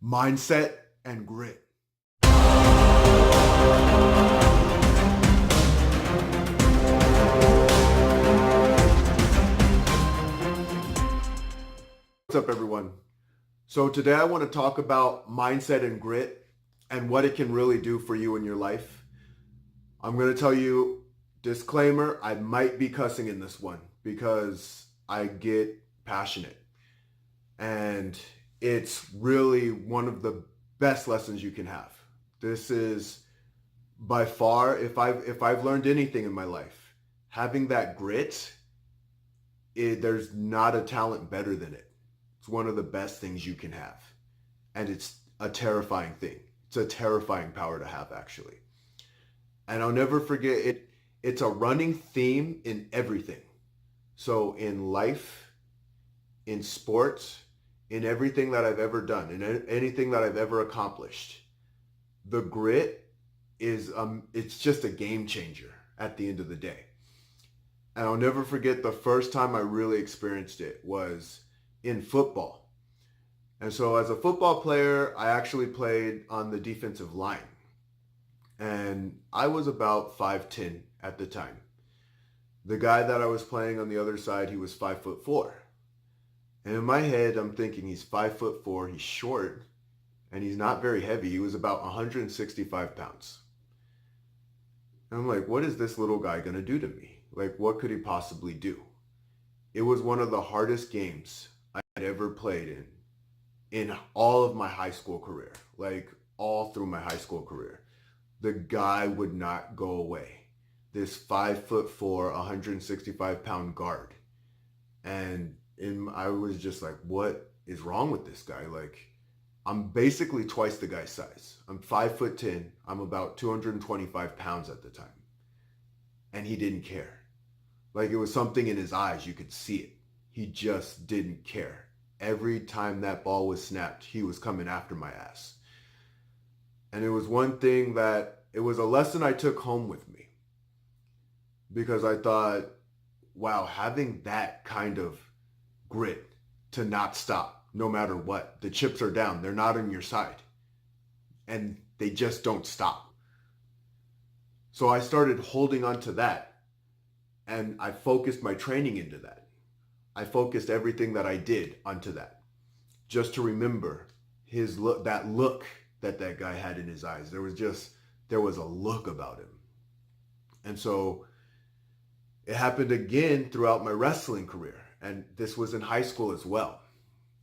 mindset and grit. What's up, everyone? So today I want to talk about mindset and grit and what it can really do for you in your life. I'm going to tell you, disclaimer, I might be cussing in this one because I get passionate. And it's really one of the best lessons you can have. This is by far, if I've learned anything in my life, having that grit, there's not a talent better than it. It's one of the best things you can have. And it's a terrifying thing. It's a terrifying power to have, actually. And I'll never forget it. It's a running theme in everything. So in life, in sports, in everything that I've ever done, in anything that I've ever accomplished, the grit is, it's just a game changer at the end of the day. And I'll never forget the first time I really experienced it was in football. And so as a football player, I actually played on the defensive line. And I was about 5'10" at the time. The guy that I was playing on the other side, he was 5'4". And in my head, I'm thinking he's 5'4", he's short, and he's not very heavy. He was about 165 pounds. And I'm like, what is this little guy gonna do to me? Like, what could he possibly do? It was one of the hardest games I had ever played in all of my high school career, like all through my high school career. The guy would not go away. This 5'4", 165 pound guard. And I was just like, what is wrong with this guy? Like, I'm basically twice the guy's size. I'm 5'10". I'm about 225 pounds at the time. And he didn't care. Like, it was something in his eyes. You could see it. He just didn't care. Every time that ball was snapped, he was coming after my ass. And it was one thing that, it was a lesson I took home with me. Because I thought, wow, having that kind of grit to not stop no matter what. The chips are down. They're not on your side. And they just don't stop. So I started holding on to that. And I focused my training into that. I focused everything that I did onto that. Just to remember his look, that look that guy had in his eyes. There was a look about him. And so it happened again throughout my wrestling career. And this was in high school as well.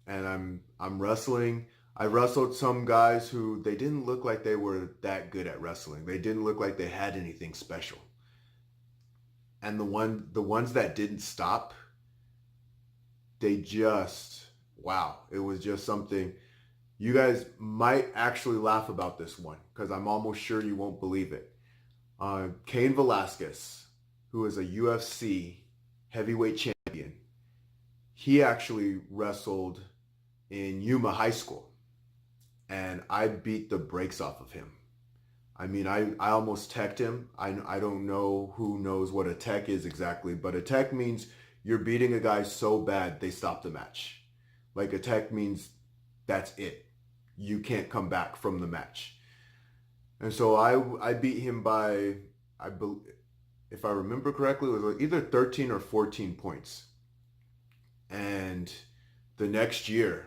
And I'm wrestling. I wrestled some guys who they didn't look like they were that good at wrestling. They didn't look like they had anything special. And the ones that didn't stop, they just, wow, it was just something. You guys might actually laugh about this one because I'm almost sure you won't believe it. Cain Velasquez, who is a UFC heavyweight champion, he actually wrestled in Yuma High School, and I beat the brakes off of him. I mean, I almost teched him. I don't know who knows what a tech is exactly, but a tech means you're beating a guy so bad they stop the match. Like, a tech means that's it. You can't come back from the match. And so I beat him by, if I remember correctly, it was either 13 or 14 points. And the next year,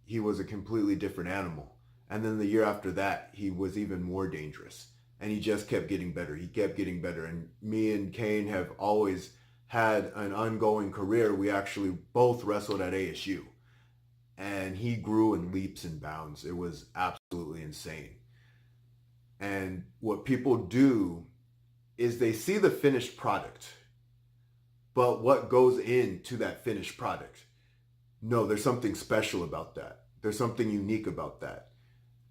he was a completely different animal. And then the year after that, he was even more dangerous. And he just kept getting better. He kept getting better. And me and Cain have always had an ongoing career. We actually both wrestled at ASU. And he grew in leaps and bounds. It was absolutely insane. And what people do is they see the finished product. But what goes into that finished product? No, there's something special about that. There's something unique about that.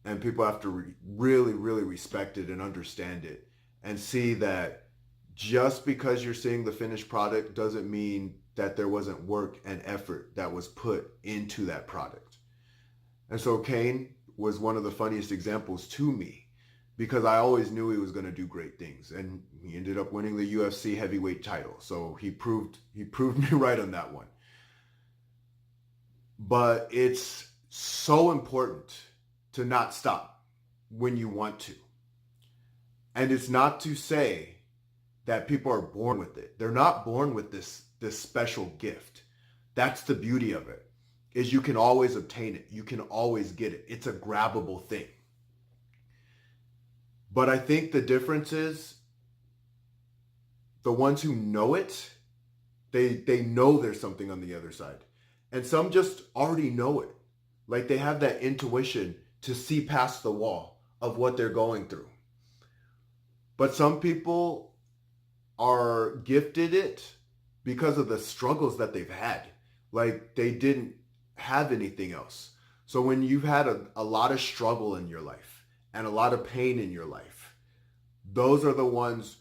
And people have to really, really respect it and understand it and see that just because you're seeing the finished product doesn't mean that there wasn't work and effort that was put into that product. And so Cain was one of the funniest examples to me because I always knew he was going to do great things. And he ended up winning the UFC heavyweight title. So he proved me right on that one. But it's so important to not stop when you want to. And it's not to say that people are born with it. They're not born with this special gift. That's the beauty of it, is you can always obtain it. You can always get it. It's a grabbable thing. But I think the difference is the ones who know it, they know there's something on the other side. And some just already know it. Like they have that intuition to see past the wall of what they're going through. But some people are gifted it because of the struggles that they've had. Like they didn't have anything else. So when you've had a lot of struggle in your life and a lot of pain in your life, those are the ones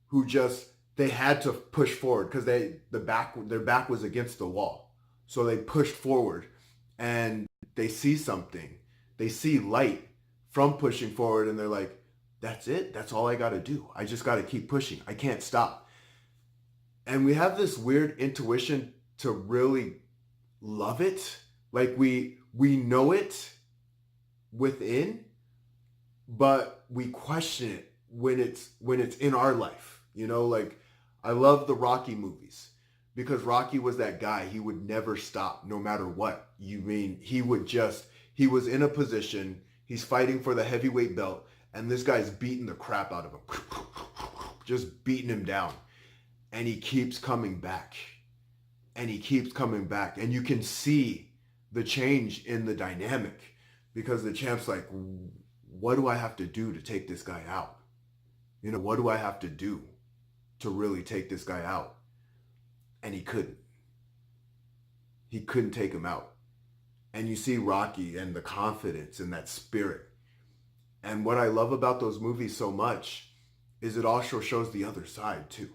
who just, they had to push forward because their back was against the wall. So they pushed forward and they see something. They see light from pushing forward and they're like, that's it. That's all I got to do. I just got to keep pushing. I can't stop. And we have this weird intuition to really love it. Like we know it within, but we question it when it's in our life. You know, like I love the Rocky movies because Rocky was that guy. He would never stop no matter what. You mean he was in a position, he's fighting for the heavyweight belt, and this guy's beating the crap out of him. Just beating him down. And he keeps coming back. And he keeps coming back. And you can see the change in the dynamic because the champ's like, what do I have to do to take this guy out? You know, what do I have to do to really take this guy out? And he couldn't. He couldn't take him out. And you see Rocky and the confidence and that spirit. And what I love about those movies so much is it also shows the other side too.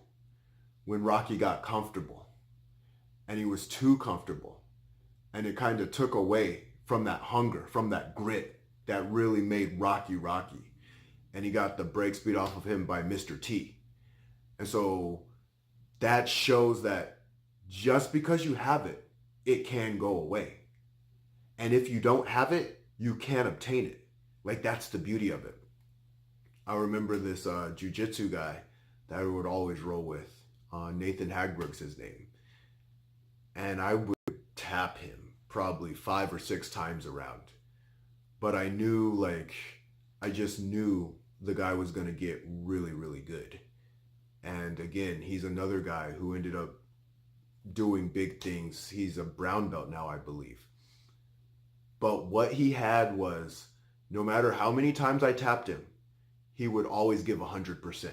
When Rocky got comfortable and he was too comfortable and it kind of took away from that hunger, from that grit that really made Rocky Rocky. And he got the brakes beat off of him by Mr. T. And so that shows that just because you have it, it can go away. And if you don't have it, you can't obtain it. Like that's the beauty of it. I remember this jiu-jitsu guy that I would always roll with. Nathan Hagberg's his name. And I would tap him probably 5 or 6 times around. But I knew, like, I just knew the guy was going to get really, really good. And again, he's another guy who ended up doing big things. He's a brown belt now, I believe. But what he had was, no matter how many times I tapped him, he would always give 100%.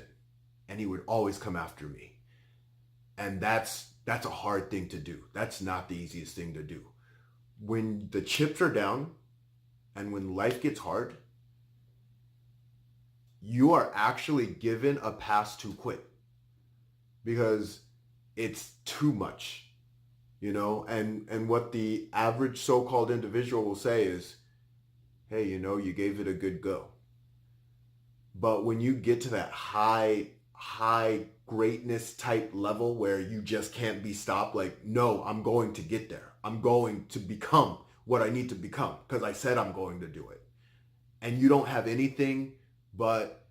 And he would always come after me. And that's a hard thing to do. That's not the easiest thing to do. When the chips are down and when life gets hard, you are actually given a pass to quit because it's too much, you know? And what the average so-called individual will say is, hey, you know, you gave it a good go. But when you get to that high greatness type level where you just can't be stopped, like, no, I'm going to get there. I'm going to become what I need to become because I said I'm going to do it. And you don't have anything but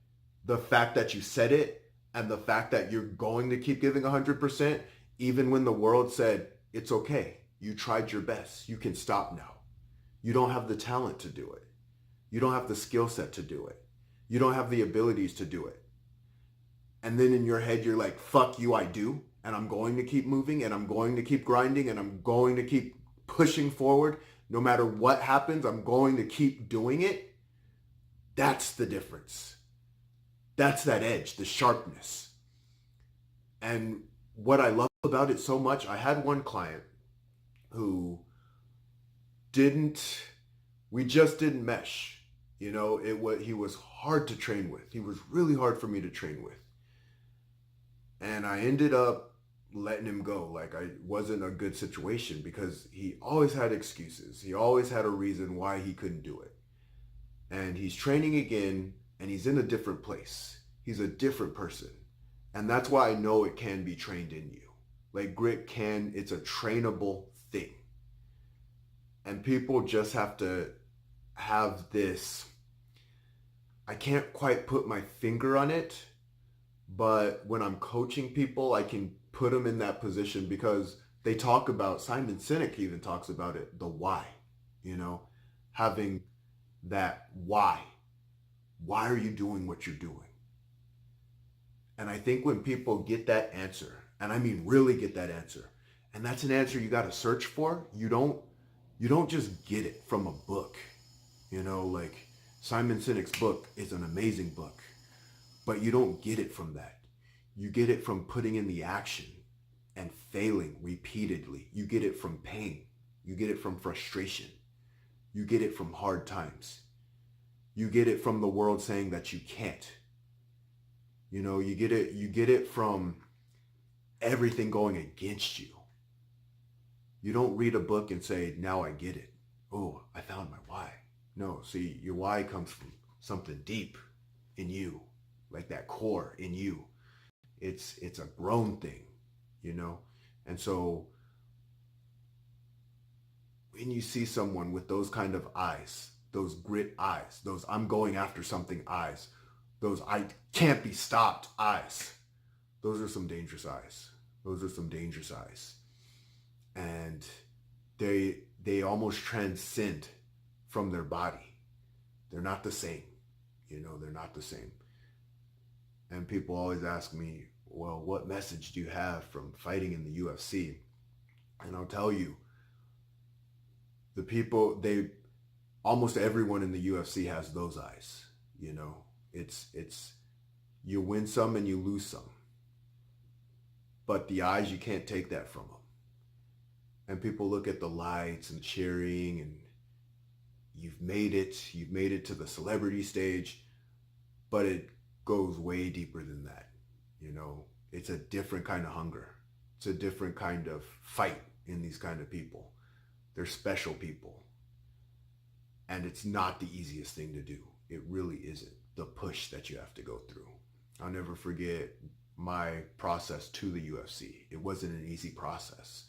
the fact that you said it and the fact that you're going to keep giving 100%, even when the world said, it's okay. You tried your best. You can stop now. You don't have the talent to do it. You don't have the skill set to do it. You don't have the abilities to do it. And then in your head, you're like, fuck you, I do. And I'm going to keep moving and I'm going to keep grinding and I'm going to keep pushing forward. No matter what happens, I'm going to keep doing it. That's the difference. That's that edge, the sharpness. And what I love about it so much, I had one client who we just didn't mesh. You know, he was hard to train with. He was really hard for me to train with. And I ended up letting him go. Like, I wasn't a good situation because he always had excuses. He always had a reason why he couldn't do it. And he's training again, and he's in a different place. He's a different person. And that's why I know it can be trained in you. Like, grit it's a trainable thing. And people just have to have this, I can't quite put my finger on it, but when I'm coaching people, I can put them in that position because they talk about, Simon Sinek even talks about it, the why, having that why. Why are you doing what you're doing? And I think when people get that answer, and I mean really get that answer, and that's an answer you got to search for, you don't just get it from a book. Like Simon Sinek's book is an amazing book, but you don't get it from that. You get it from putting in the action and failing repeatedly. You get it from pain. You get it from frustration. You get it from hard times. You get it from the world saying that you can't. You get it from everything going against you. You don't read a book and say, now I get it. Oh, I found my why. No, see, your why comes from something deep in you, like that core in you. It's a grown thing, And so when you see someone with those kind of eyes, those grit eyes, those I'm going after something eyes, those I can't be stopped eyes, those are some dangerous eyes. Those are some dangerous eyes. And they almost transcend from their body. They're not the same. They're not the same. And people always ask me, well, what message do you have from fighting in the UFC? And I'll tell you, the people, almost everyone in the UFC has those eyes. It's you win some and you lose some. But the eyes, you can't take that from them. And people look at the lights and cheering and you've made it to the celebrity stage, but it goes way deeper than that. It's a different kind of hunger. It's a different kind of fight in these kind of people. They're special people. And it's not the easiest thing to do. It really isn't. The push that you have to go through. I'll never forget my process to the UFC. It wasn't an easy process.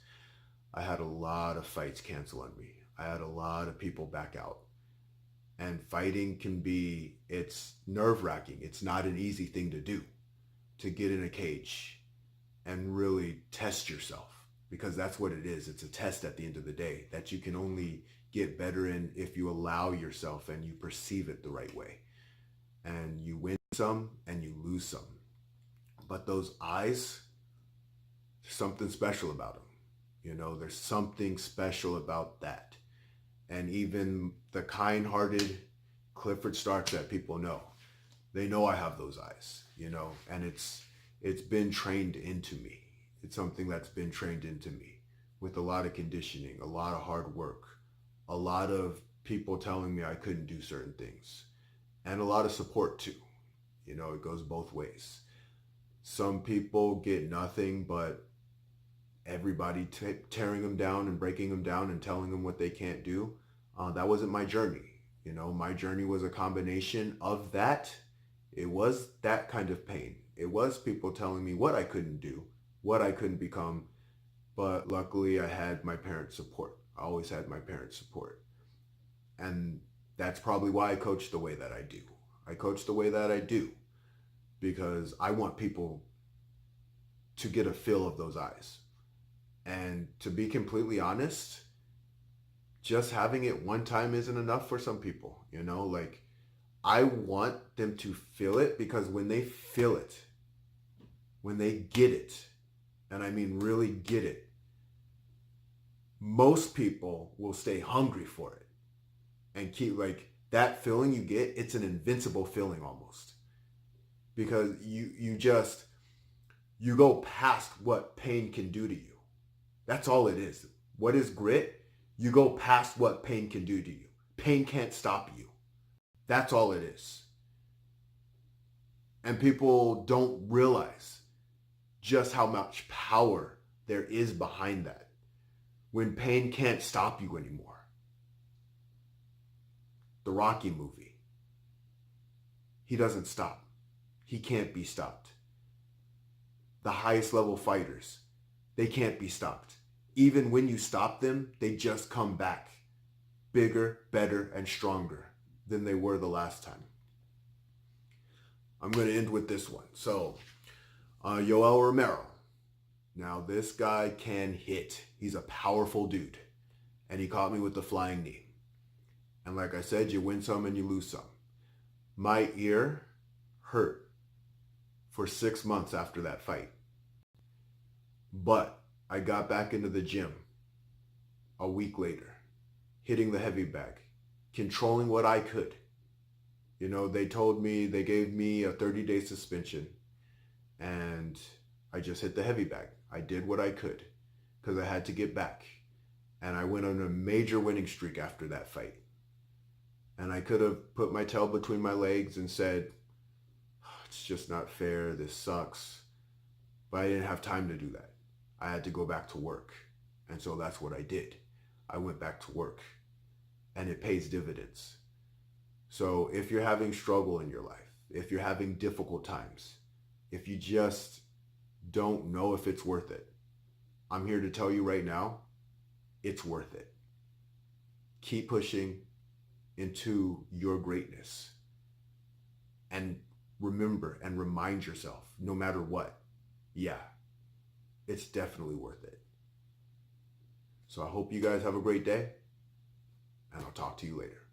I had a lot of fights cancel on me. I had a lot of people back out. And fighting it's nerve-wracking. It's not an easy thing to do, to get in a cage and really test yourself, because that's what it is. It's a test at the end of the day that you can only get better in if you allow yourself and you perceive it the right way. And you win some and you lose some. But those eyes, there's something special about them. There's something special about that. And even the kind-hearted Clifford Starks that people know, they know I have those eyes, and it's been trained into me. It's something that's been trained into me with a lot of conditioning, a lot of hard work, a lot of people telling me I couldn't do certain things, and a lot of support too. It goes both ways. Some people get nothing but everybody tearing them down and breaking them down and telling them what they can't do. That wasn't my journey. My journey was a combination of that. It was that kind of pain. It was people telling me what I couldn't do, what I couldn't become. But luckily I had my parents' support. I always had my parents' support. And that's probably why I coach the way that I do. I coach the way that I do because I want people to get a feel of those eyes. And to be completely honest, just having it one time isn't enough for some people. Like I want them to feel it, because when they feel it, when they get it, and I mean really get it, most people will stay hungry for it and keep, like, that feeling you get, it's an invincible feeling almost, because you go past what pain can do to you. That's all it is. What is grit? You go past what pain can do to you. Pain can't stop you. That's all it is. And people don't realize just how much power there is behind that when pain can't stop you anymore. The Rocky movie. He doesn't stop. He can't be stopped. The highest level fighters, they can't be stopped. Even when you stop them, they just come back bigger, better, and stronger than they were the last time. I'm going to end with this one. So, Yoel Romero. Now, this guy can hit. He's a powerful dude. And he caught me with the flying knee. And like I said, you win some and you lose some. My ear hurt for 6 months after that fight. But I got back into the gym a week later, hitting the heavy bag, controlling what I could. You know, they gave me a 30-day suspension, and I just hit the heavy bag. I did what I could because I had to get back. And I went on a major winning streak after that fight. And I could have put my tail between my legs and said, it's just not fair, this sucks. But I didn't have time to do that. I had to go back to work. And so that's what I did. I went back to work. And it pays dividends. So if you're having struggle in your life, if you're having difficult times, if you just don't know if it's worth it, I'm here to tell you right now, it's worth it. Keep pushing into your greatness. And remember and remind yourself, no matter what, yeah, it's definitely worth it. So I hope you guys have a great day, and I'll talk to you later.